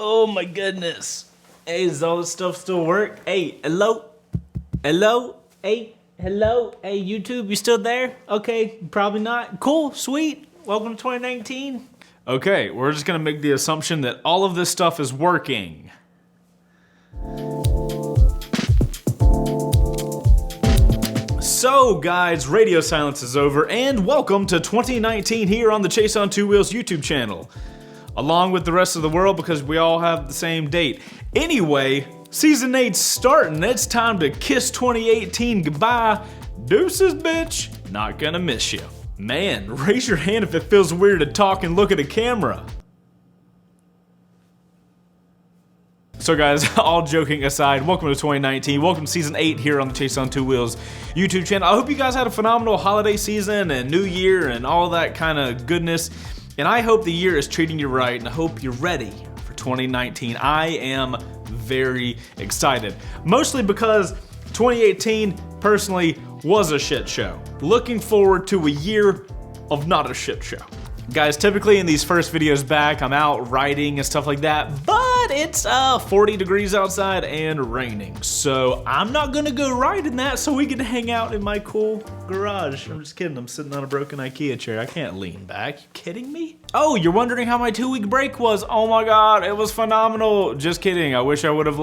Oh my goodness. Hey, does all this stuff still work? Hey, hello? Hello? Hey, hello? Hey, YouTube, you still there? Okay, probably not. Cool, sweet. Welcome to 2019. Okay, we're just gonna make the assumption that all of this stuff is working. So guys, radio silence is over and welcome to 2019 here on the Chaseontwowheels YouTube channel. Along with the rest of the world because we all have the same date. Anyway, season 8's starting. It's time to kiss 2018 goodbye. Deuces, bitch. Not gonna miss you. Man, raise your hand if it feels weird to talk and look at a camera. So guys, all joking aside, welcome to 2019. Welcome to season 8 here on the Chaseontwowheels YouTube channel. I hope you guys had a phenomenal holiday season and new year and all that kind of goodness. And I hope the year is treating you right, and I hope you're ready for 2019. I am very excited. Mostly because 2018, personally, was a shit show. Looking forward to a year of not a shit show. Guys, typically in these first videos back, I'm out riding and stuff like that, but it's 40 degrees outside and raining. So I'm not gonna go ride in that so we can hang out in my cool garage. I'm just kidding, I'm sitting on a broken IKEA chair. I can't lean back, you kidding me? Oh, you're wondering how my 2-week break was? Oh my God, it was phenomenal. Just kidding, I wish I would have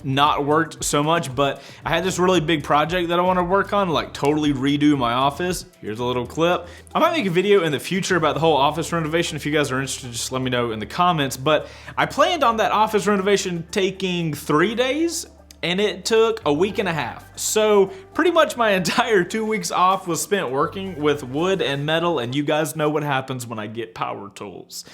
not worked so much, but I had this really big project that I want to work on, totally redo my office. Here's a little clip. I might make a video in the future about the whole office renovation. If you guys are interested, just let me know in the comments. But I planned on that office renovation taking 3 days, and it took a week and a half. So pretty much my entire 2 weeks off was spent working with wood and metal, and you guys know what happens when I get power tools.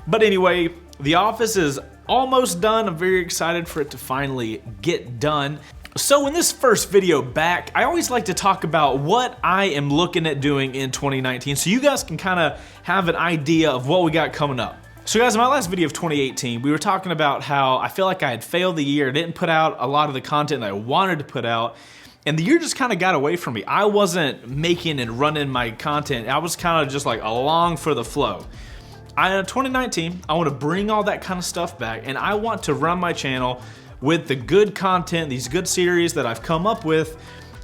But anyway, the office is almost done. I'm very excited for it to finally get done. So in this first video back, I always like to talk about what I am looking at doing in 2019 so you guys can kind of have an idea of what we got coming up. So guys, in my last video of 2018, we were talking about how I feel like I had failed the year, didn't put out a lot of the content that I wanted to put out, and the year just kind of got away from me. I wasn't making and running my content. I was kind of just along for the flow. In 2019, I want to bring all that kind of stuff back, and I want to run my channel with the good content, these good series that I've come up with,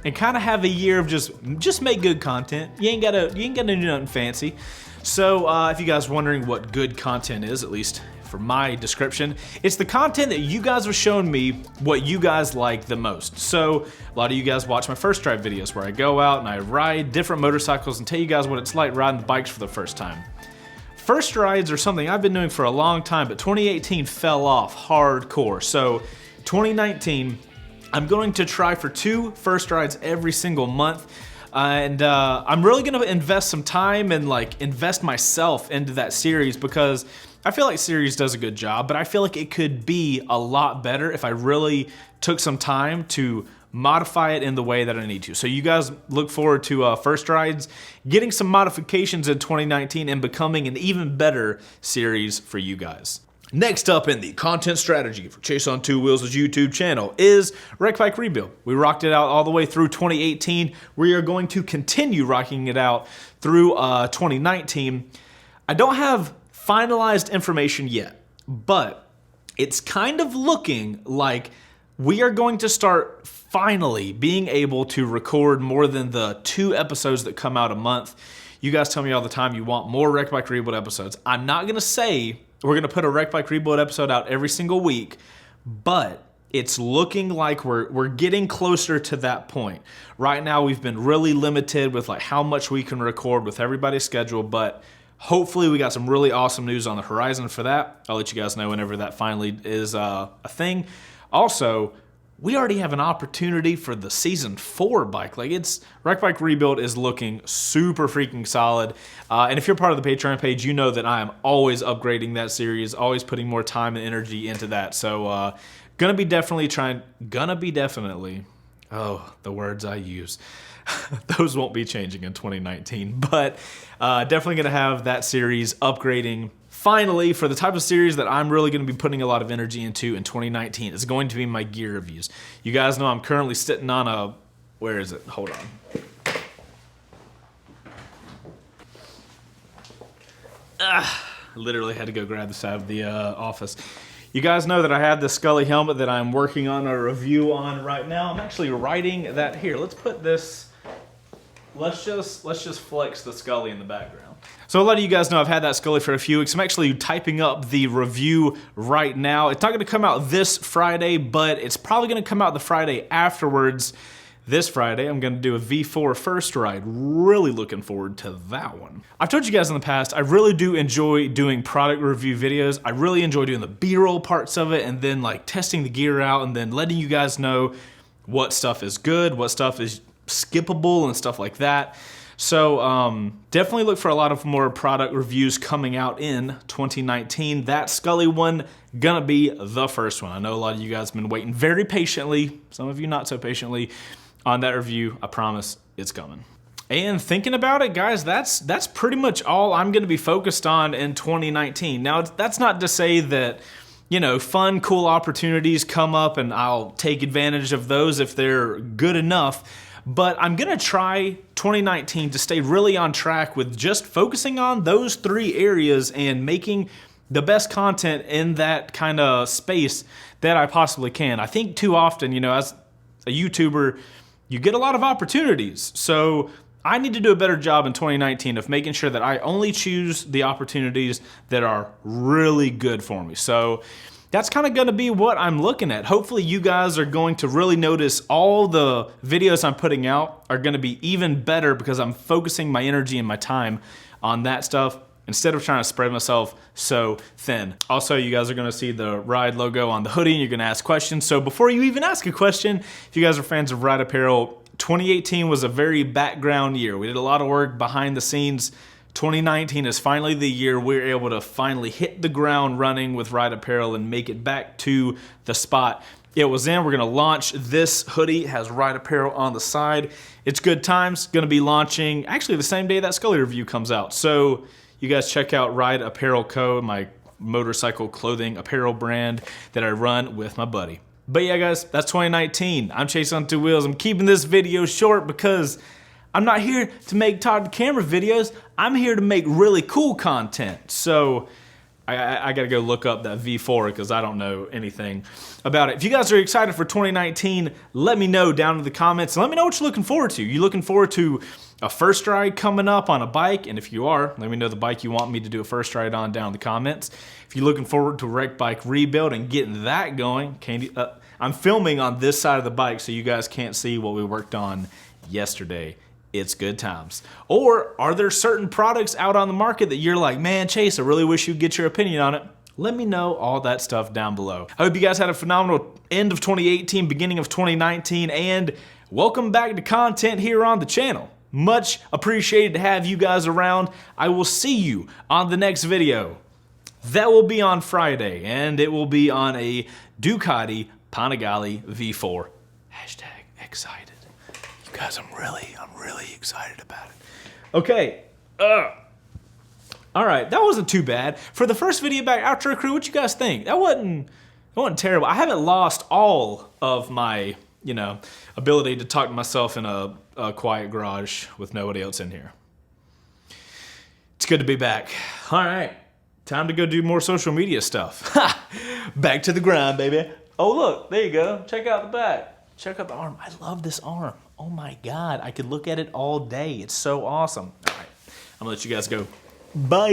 and kind of have a year of just make good content. You ain't gotta do nothing fancy. So if you guys are wondering what good content is, at least for my description, it's the content that you guys have shown me what you guys like the most. So a lot of you guys watch my first drive videos where I go out and I ride different motorcycles and tell you guys what it's like riding the bikes for the first time. First rides are something I've been doing for a long time, but 2018 fell off hardcore. So 2019, I'm going to try for 2 first rides every single month. And I'm really gonna invest some time and invest myself into that series because I feel like series does a good job, but I feel like it could be a lot better if I really took some time to modify it in the way that I need to. So you guys look forward to first rides, getting some modifications in 2019 and becoming an even better series for you guys. Next up in the content strategy for Chaseontwowheels' YouTube channel is Rec Bike Rebuild. We rocked it out all the way through 2018. We are going to continue rocking it out through 2019. I don't have finalized information yet, but it's kind of looking like we are going to start finally being able to record more than the 2 episodes that come out a month. You guys tell me all the time you want more Rec Bike Rebuild episodes. I'm not gonna say we're gonna put a Rec Bike Rebuild episode out every single week, but it's looking like we're getting closer to that point. Right now we've been really limited with how much we can record with everybody's schedule, but hopefully we got some really awesome news on the horizon for that. I'll let you guys know whenever that finally is a thing. Also, we already have an opportunity for the season 4 bike. Rec Bike Rebuild is looking super freaking solid. And if you're part of the Patreon page, you know that I am always upgrading that series, always putting more time and energy into that. So gonna be definitely, oh, the words I use. Those won't be changing in 2019, but definitely gonna have that series upgrading. Finally, for the type of series that I'm really going to be putting a lot of energy into in 2019, it's going to be my gear reviews. You guys know I'm currently sitting on a, where is it? Hold on. Literally had to go grab this out of the office. You guys know that I have the Scully helmet that I'm working on a review on right now. I'm actually writing that here. Let's put this, let's just flex the Scully in the background. So a lot of you guys know I've had that Scully for a few weeks. I'm actually typing up the review right now. It's not gonna come out this Friday, but it's probably gonna come out the Friday afterwards. This Friday, I'm gonna do a V4 first ride. Really looking forward to that one. I've told you guys in the past, I really do enjoy doing product review videos. I really enjoy doing the B-roll parts of it and then like testing the gear out and then letting you guys know what stuff is good, what stuff is skippable and stuff like that. So definitely look for a lot of more product reviews coming out in 2019. That Scully one, gonna be the first one. I know a lot of you guys have been waiting very patiently, some of you not so patiently, on that review. I promise it's coming. And thinking about it, guys, that's pretty much all I'm gonna be focused on in 2019. Now, that's not to say that, you know, fun, cool opportunities come up and I'll take advantage of those if they're good enough, but I'm gonna try 2019 to stay really on track with just focusing on those 3 areas and making the best content in that kind of space that I possibly can. I think too often, you know, as a YouTuber, you get a lot of opportunities. So I need to do a better job in 2019 of making sure that I only choose the opportunities that are really good for me. So that's kind of gonna be what I'm looking at. Hopefully you guys are going to really notice all the videos I'm putting out are gonna be even better because I'm focusing my energy and my time on that stuff instead of trying to spread myself so thin. Also, you guys are gonna see the Ride logo on the hoodie and you're gonna ask questions. So before you even ask a question, if you guys are fans of Ride Apparel, 2018 was a very background year. We did a lot of work behind the scenes. 2019 is finally the year we're able to finally hit the ground running with Ride Apparel and make it back to the spot it was in. We're gonna launch this hoodie. It has Ride Apparel on the side. It's good times. Gonna be launching actually the same day that Scully review comes out. So you guys check out Ride Apparel Co., my motorcycle clothing apparel brand that I run with my buddy. But yeah, guys, that's 2019. I'm Chaseontwowheels. I'm keeping this video short because I'm not here to make talk to camera videos. I'm here to make really cool content. So I gotta go look up that V4 because I don't know anything about it. If you guys are excited for 2019, let me know down in the comments and let me know what you're looking forward to. You looking forward to a first ride coming up on a bike? And if you are, let me know the bike you want me to do a first ride on down in the comments. If you're looking forward to a wrecked bike rebuild and getting that going, I'm filming on this side of the bike so you guys can't see what we worked on yesterday. It's good times. Or are there certain products out on the market that you're like, man, Chase, I really wish you'd get your opinion on it? Let me know all that stuff down below. I hope you guys had a phenomenal end of 2018, beginning of 2019, and welcome back to content here on the channel. Much appreciated to have you guys around. I will see you on the next video. That will be on Friday, and it will be on a Ducati Panigale V4. Hashtag excited. You guys, I'm really excited about it. Okay. All right, that wasn't too bad. For the first video back outro crew, what you guys think? That wasn't terrible. I haven't lost all of my, you know, ability to talk to myself in a quiet garage with nobody else in here. It's good to be back. All right, time to go do more social media stuff. Back to the grind, baby. Oh, look, there you go. Check out the back. Check out the arm. I love this arm. Oh my God, I could look at it all day. It's so awesome. All right, I'm gonna let you guys go. Bye.